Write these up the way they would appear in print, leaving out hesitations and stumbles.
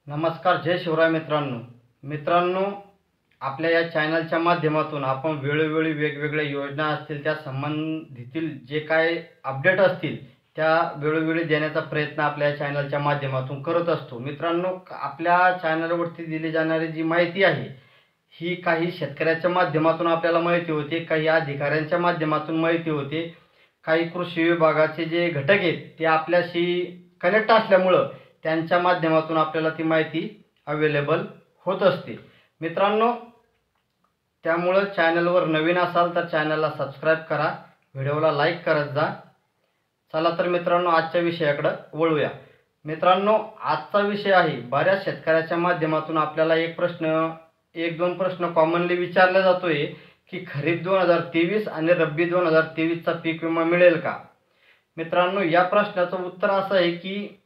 नमस्कार, जय शिवराय मित्रांनो, आपल्या या चॅनलच्या माध्यमातून आपण वेळोवेळी वेगवेगळ्या योजना असतील त्या संबंधितील जे काय अपडेट असतील त्या वेळोवेळी देण्याचा प्रयत्न आपल्या या चॅनलच्या माध्यमातून करत असतो। मित्रांनो, आपल्या चॅनलवरती दिली जाणारी जी माहिती आहे ही काही शेतकऱ्याच्या माध्यमातून आपल्याला माहिती होते, काही अधिकाऱ्यांच्या माध्यमातून माहिती होते, काही कृषी विभागाचे जे घटक आहेत ते आपल्याशी कनेक्ट असल्यामुळं त्यांच्या माध्यमातून आपल्याला ती माहिती अवेलेबल होत असते। मित्रांनो, त्यामुळं चॅनलवर नवीन असाल तर चॅनलला सबस्क्राईब करा, व्हिडिओला लाईक करत जा। चला तर मित्रांनो, आजच्या विषयाकडे वळूया। मित्रांनो, आजचा विषय आहे, बऱ्याच शेतकऱ्याच्या माध्यमातून आपल्याला एक दोन प्रश्न कॉमनली विचारला जातोय की खरीप 2023 आणि रब्बी 2023 चा पीक विमा मिळेल का। मित्रांनो, या प्रश्नाचं उत्तर असं आहे की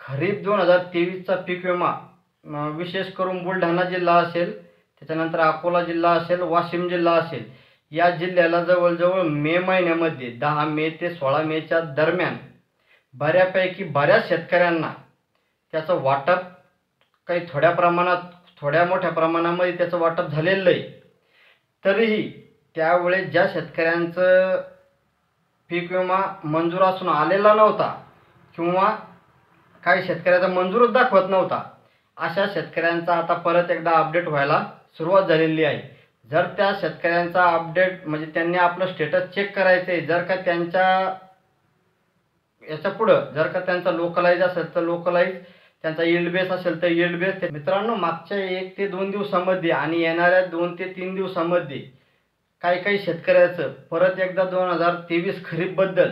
खरीप 2023 चा पीक विमा विशेष करून बुलढाणा जिल्हा असेल, त्याच्यानंतर अकोला जिल्हा असेल, वाशिम जिल्हा असेल, या जिल्ह्याला जवळजवळ मे महिन्यामध्ये 10 मे ते 16 मेच्या दरम्यान बऱ्याच शेतकऱ्यांना त्याचं वाटप काही थोड्या मोठ्या प्रमाणामध्ये त्याचं वाटप झालेलं आहे। तरीही त्यावेळेस ज्या शेतकऱ्यांचं पीक विमा मंजूर असून आलेला नव्हता किंवा काही शेतकऱ्याचा मंजूरच दाखवत नव्हता, अशा शेतकऱ्यांचा आता परत एकदा अपडेट व्हायला सुरुवात झालेली आहे। जर त्या शेतकऱ्यांचा अपडेट म्हणजे त्यांनी आपलं स्टेटस चेक करायचं आहे, जर का त्यांच्या याच्या पुढं जर का त्यांचा लोकलाइज असेल तर लोकलाइज, त्यांचा यील्ड बेस असेल तर यील्ड बेस। मित्रांनो, मागच्या 1 ते 2 दिवसामध्ये आणि येणाऱ्या 2 ते 3 दिवसामध्ये काही शेतकऱ्याचं परत एकदा 2023 खरीप बद्दल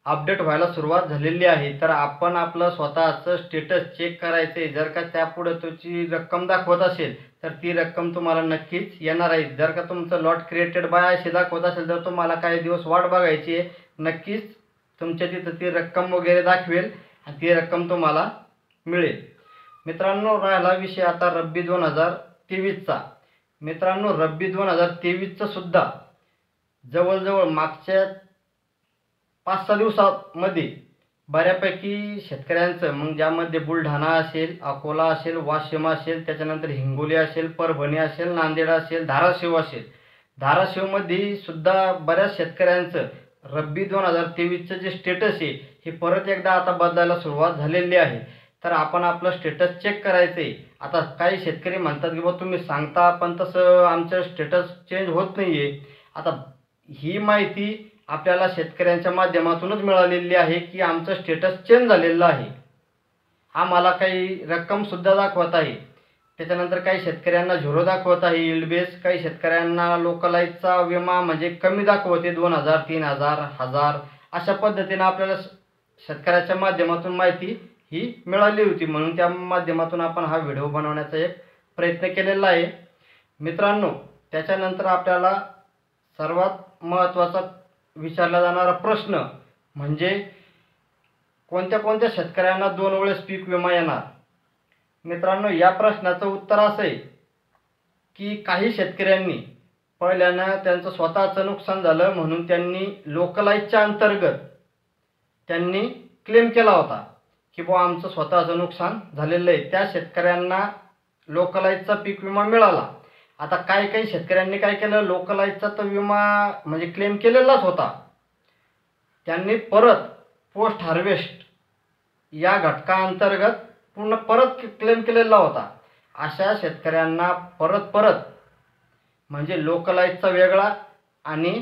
अपडेट व्हायला सुरुवात झालेली आहे। तर आपण आपलं स्वतःचं स्टेटस चेक करायचं आहे, जर का त्यापुढे त्याची रक्कम दाखवत असेल तर ती रक्कम तुम्हाला नक्कीच येणार आहे। जर का तुमचं लॉट क्रिएटेड बाय असे दाखवत असेल तर तुम्हाला काही दिवस वाट बघायची आहे, नक्कीच तुमच्या तिथं ती रक्कम वगैरे दाखवेल आणि ती रक्कम तुम्हाला मिळेल। मित्रांनो, राहिला विषय आता रब्बी 2023 चा। मित्रांनो, रब्बी 2023 चं सुद्धा जवळजवळ मागच्या 5-6 दिवसामध्ये बऱ्यापैकी शेतकऱ्यांचं, मग ज्यामध्ये बुलढाणा असेल, अकोला असेल, वाशिम असेल, त्याच्यानंतर हिंगोली असेल, परभणी असेल, नांदेड असेल, धाराशिव असेल, धाराशिवमध्ये सुद्धा बऱ्याच शेतकऱ्यांचं रब्बी 2023 चं जे स्टेटस आहे हे परत एकदा आता बदलायला सुरुवात झालेली आहे। तर आपण आपलं स्टेटस चेक करायचं आहे। आता काही शेतकरी म्हणतात की बाबा तुम्ही सांगता पण तसं आमचं स्टेटस चेंज होत नाही आहे। आता ही माहिती आपल्याला शेतकऱ्यांच्या माध्यमातूनच मिळालेली आहे की आमचं स्टेटस चेंज झालेलं आहे, आम्हाला काही रक्कमसुद्धा दाखवत आहे, त्याच्यानंतर काही शेतकऱ्यांना झिरो दाखवत आहे यील्ड बेस, काही शेतकऱ्यांना लोकलाइजचा विमा म्हणजे कमी दाखवते 2000, 3000, 1000 अशा पद्धतीने आपल्याला शेतकऱ्याच्या माध्यमातून माहिती ही मिळाली होती, म्हणून त्या माध्यमातून आपण हा व्हिडिओ बनवण्याचा एक प्रयत्न केलेला आहे। मित्रांनो, त्याच्यानंतर आपल्याला सर्वात महत्त्वाचा विचारला जाणारा प्रश्न म्हणजे कोणत्या शेतकऱ्यांना 2 वेळेस पीक विमा येणार। मित्रांनो, या प्रश्नाचं उत्तर असं आहे की काही शेतकऱ्यांनी पहिल्यानं त्यांचं स्वतःचं नुकसान झालं म्हणून त्यांनी लोकलाइजच्या अंतर्गत त्यांनी क्लेम केला होता की बुवा आमचं स्वतःचं नुकसान झालेलं आहे, त्या शेतकऱ्यांना लोकलाइजचा पीक विमा मिळाला। आता काही शेतकऱ्यांनी काय केलं, लोकलाइजचा तर विमा म्हणजे क्लेम केलेलाच होता, त्यांनी परत पोस्ट हार्वेस्ट या घटकाअंतर्गत पूर्ण परत क्लेम केलेला होता। अशा शेतकऱ्यांना परत म्हणजे लोकलाइजचा वेगळा आणि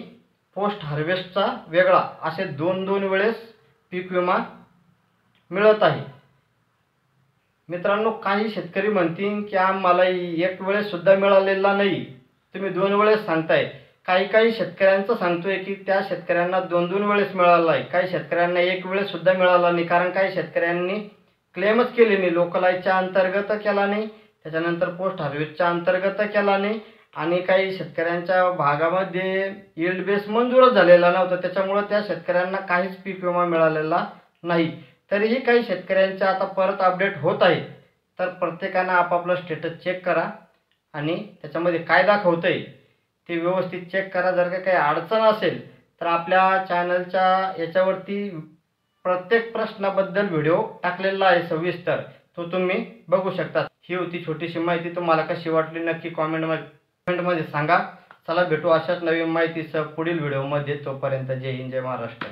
पोस्ट हार्वेस्टचा वेगळा असे 2 वेळेस पीक विमा मिळत आहे। मित्रांनो, काही शेतकरी म्हणतील की आम्हाला 1 वेळेस सुद्धा मिळालेला नाही, तुम्ही 2 वेळेस सांगताय। काही शेतकऱ्यांचं सांगतोय की त्या शेतकऱ्यांना 2 वेळेस मिळाला आहे, काही शेतकऱ्यांना 1 वेळेस सुद्धा मिळाला नाही, कारण काही शेतकऱ्यांनी क्लेमच केली नाही, लोकलाइजच्या अंतर्गत केला नाही, त्याच्यानंतर पोस्ट हार्वेस्टच्या अंतर्गत केला नाही, आणि काही शेतकऱ्यांच्या भागामध्ये यील्ड बेस मंजूरच झालेला नव्हता, त्याच्यामुळे त्या शेतकऱ्यांना काहीच पीक विमा मिळालेला नाही। तरीही काही शेतकऱ्यांचे आता परत अपडेट होत आहे, तर प्रत्येकानं आपापलं स्टेटस चेक करा आणि त्याच्यामध्ये काय दाखवतंय ते व्यवस्थित चेक करा। जर का काही अडचण असेल तर आपल्या चॅनलच्या याच्यावरती प्रत्येक प्रश्नाबद्दल व्हिडिओ टाकलेला आहे सविस्तर, तो तुम्ही बघू शकता। ही होती छोटीशी माहिती। तुम्हाला कशी वाटली नक्की कॉमेंटमध्ये सांगा। चला भेटू अशाच नवीन माहितीसह पुढील व्हिडिओमध्ये। तोपर्यंत जय हिंद, जय महाराष्ट्र।